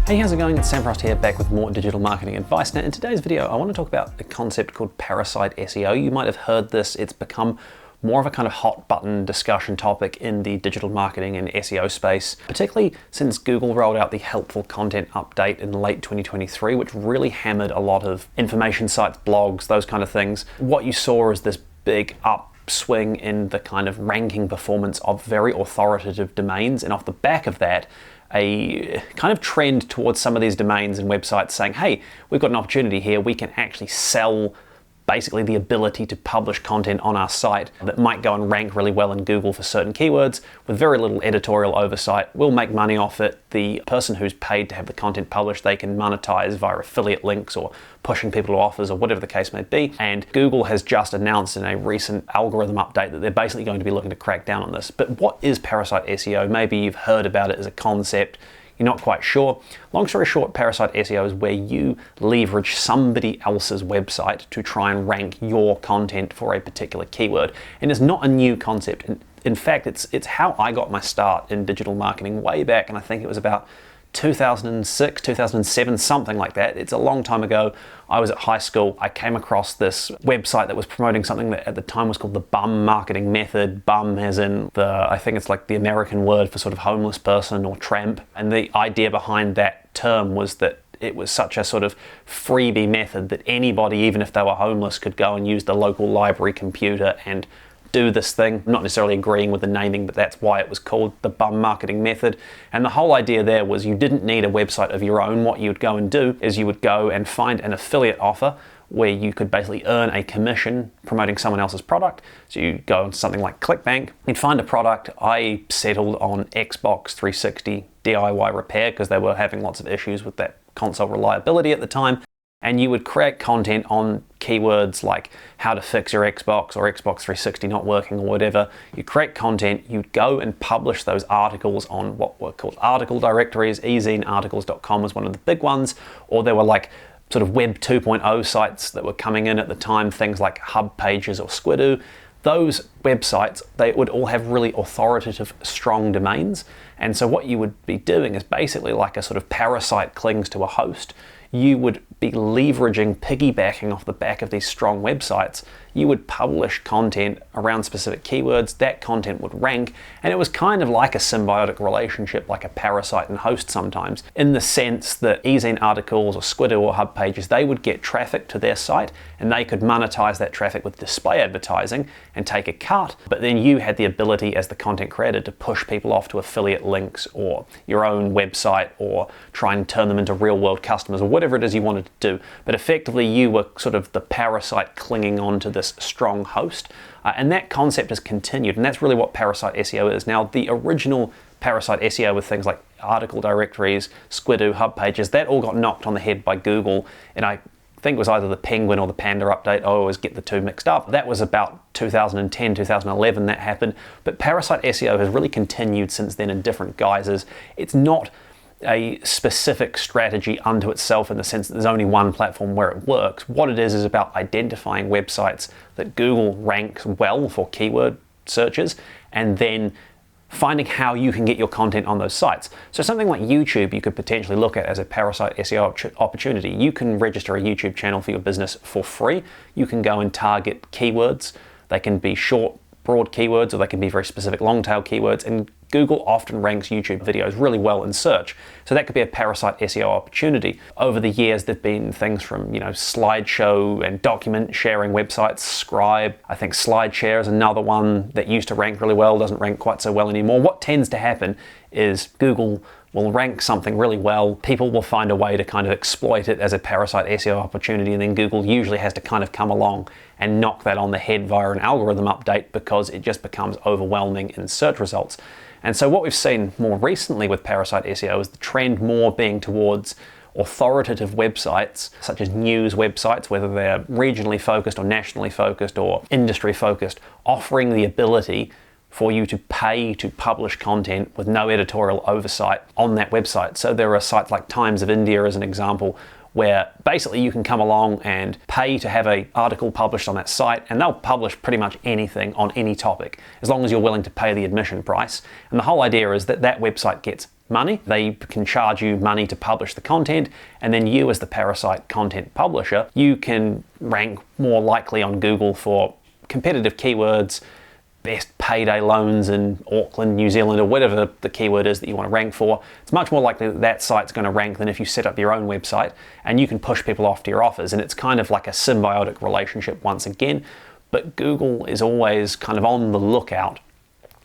Hey, how's it going? It's Sam Frost here, back with more digital marketing advice. Now, in today's video, I want to talk about a concept called Parasite SEO. You might have heard this. It's become more of a kind of hot button discussion topic in the digital marketing and SEO space, particularly since Google rolled out the helpful content update in late 2023, which really hammered a lot of information sites, blogs, those kind of things. What you saw is this big upswing in the kind of ranking performance of very authoritative domains, and off the back of that, a kind of trend towards some of these domains and websites saying, hey, we've got an opportunity here, we can actually sell basically the ability to publish content on our site that might go and rank really well in Google for certain keywords with very little editorial oversight. We'll make money off it. The person who's paid to have the content published, they can monetize via affiliate links or pushing people to offers or whatever the case may be. And Google has just announced in a recent algorithm update that they're basically going to be looking to crack down on this. But what is Parasite SEO? Maybe you've heard about it as a concept. You're not quite sure. Long story short, Parasite SEO is where you leverage somebody else's website to try and rank your content for a particular keyword. And it's not a new concept. In fact, it's how I got my start in digital marketing way back, and I think it was about 2006, 2007, something like that. It's a long time ago. I was at high school. I came across this website that was promoting something that at the time was called the bum marketing method. Bum as in I think it's like the American word for sort of homeless person or tramp. And the idea behind that term was that it was such a sort of freebie method that anybody, even if they were homeless, could go and use the local library computer and do this thing. I'm not necessarily agreeing with the naming, but that's why it was called the bum marketing method. And the whole idea there was you didn't need a website of your own. What you would go and do is you would go and find an affiliate offer where you could basically earn a commission promoting someone else's product. So you go into something like ClickBank, you'd find a product. I settled on Xbox 360 DIY repair because they were having lots of issues with that console reliability at the time. And you would create content on keywords like how to fix your Xbox or Xbox 360 not working or whatever. You create content, you'd go and publish those articles on what were called article directories. ezinearticles.com was one of the big ones, or there were like sort of Web 2.0 sites that were coming in at the time, things like Hub Pages or Squidoo. Those websites, they would all have really authoritative, strong domains. And so what you would be doing is basically like a sort of parasite clings to a host. You would be leveraging, piggybacking off the back of these strong websites. You would publish content around specific keywords, that content would rank, and it was kind of like a symbiotic relationship, like a parasite and host sometimes, in the sense that eZine articles or Squidoo or Hub Pages, they would get traffic to their site and they could monetize that traffic with display advertising and take a cut, but then you had the ability as the content creator to push people off to affiliate links or your own website or try and turn them into real world customers or whatever it is you wanted to do. But effectively you were sort of the parasite clinging on to this strong host, and that concept has continued, and that's really what Parasite SEO is. Now, the original Parasite SEO with things like article directories, Squidoo, Hub Pages, that all got knocked on the head by Google, and I think it was either the Penguin or the Panda update. I always get the two mixed up. That was about 2010, 2011 that happened, but Parasite SEO has really continued since then in different guises. It's not a specific strategy unto itself in the sense that there's only one platform where it works. What it is about identifying websites that Google ranks well for keyword searches and then finding how you can get your content on those sites. So something like YouTube you could potentially look at as a Parasite SEO opportunity. You can register a YouTube channel for your business for free. You can go and target keywords. They can be short, broad keywords, or they can be very specific long tail keywords, and Google often ranks YouTube videos really well in search. So that could be a Parasite SEO opportunity. Over the years, there've been things from, slideshow and document sharing websites, Scribe. I think SlideShare is another one that used to rank really well, doesn't rank quite so well anymore. What tends to happen is Google will rank something really well, people will find a way to kind of exploit it as a Parasite SEO opportunity, and then Google usually has to kind of come along and knock that on the head via an algorithm update because it just becomes overwhelming in search results. And so what we've seen more recently with Parasite SEO is the trend more being towards authoritative websites, such as news websites, whether they're regionally focused or nationally focused or industry focused, offering the ability for you to pay to publish content with no editorial oversight on that website. So there are sites like Times of India as an example, where basically you can come along and pay to have an article published on that site, and they'll publish pretty much anything on any topic, as long as you're willing to pay the admission price. And the whole idea is that that website gets money. They can charge you money to publish the content, and then you as the Parasite content publisher, you can rank more likely on Google for competitive keywords, best payday loans in Auckland, New Zealand, or whatever the keyword is that you want to rank for. It's much more likely that that site's going to rank than if you set up your own website and you can push people off to your offers. And it's kind of like a symbiotic relationship once again. But Google is always kind of on the lookout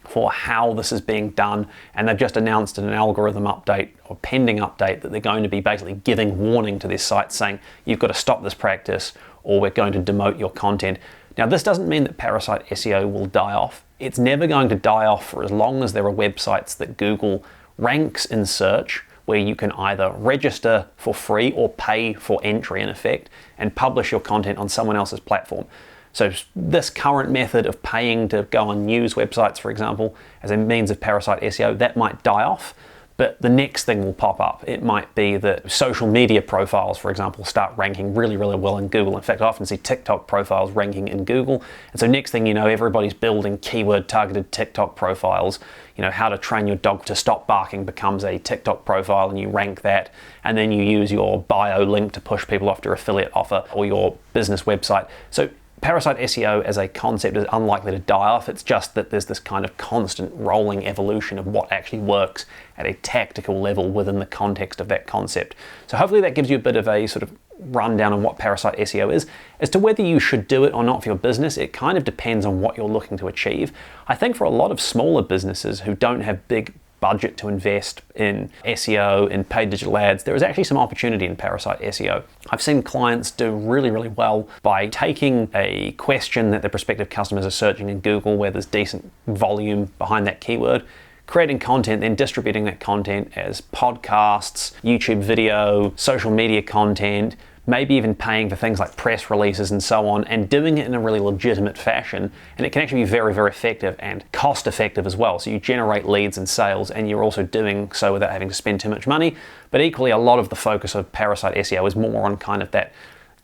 for how this is being done, and they've just announced in an algorithm update or pending update that they're going to be basically giving warning to their sites saying you've got to stop this practice or we're going to demote your content. Now, this doesn't mean that Parasite SEO will die off. It's never going to die off for as long as there are websites that Google ranks in search, where you can either register for free or pay for entry in effect and publish your content on someone else's platform. So this current method of paying to go on news websites, for example, as a means of Parasite SEO, that might die off. But the next thing will pop up. It might be that social media profiles, for example, start ranking really, really well in Google. In fact, I often see TikTok profiles ranking in Google. And so next thing you know, everybody's building keyword-targeted TikTok profiles. You know, how to train your dog to stop barking becomes a TikTok profile, and you rank that. And then you use your bio link to push people off to your affiliate offer or your business website. So Parasite SEO as a concept is unlikely to die off. It's just that there's this kind of constant rolling evolution of what actually works at a tactical level within the context of that concept. So hopefully that gives you a bit of a sort of rundown on what Parasite SEO is. As to whether you should do it or not for your business, it kind of depends on what you're looking to achieve. I think for a lot of smaller businesses who don't have big budget to invest in SEO, in paid digital ads, there is actually some opportunity in Parasite SEO. I've seen clients do really, really well by taking a question that their prospective customers are searching in Google where there's decent volume behind that keyword, creating content, then distributing that content as podcasts, YouTube video, social media content, maybe even paying for things like press releases and so on, and doing it in a really legitimate fashion. And it can actually be very, very effective and cost effective as well. So you generate leads and sales, and you're also doing so without having to spend too much money. But equally, a lot of the focus of Parasite SEO is more on kind of that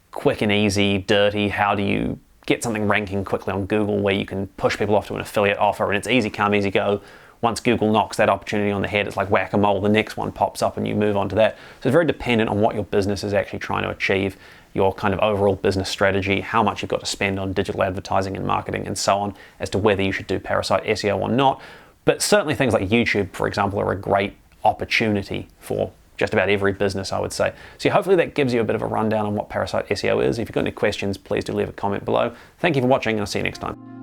quick and easy, dirty, how do you get something ranking quickly on Google where you can push people off to an affiliate offer, and it's easy come, easy go. Once Google knocks that opportunity on the head, it's like whack-a-mole, the next one pops up and you move on to that. So it's very dependent on what your business is actually trying to achieve, your kind of overall business strategy, how much you've got to spend on digital advertising and marketing and so on, as to whether you should do Parasite SEO or not. But certainly things like YouTube, for example, are a great opportunity for just about every business, I would say. So hopefully that gives you a bit of a rundown on what Parasite SEO is. If you've got any questions, please do leave a comment below. Thank you for watching, and I'll see you next time.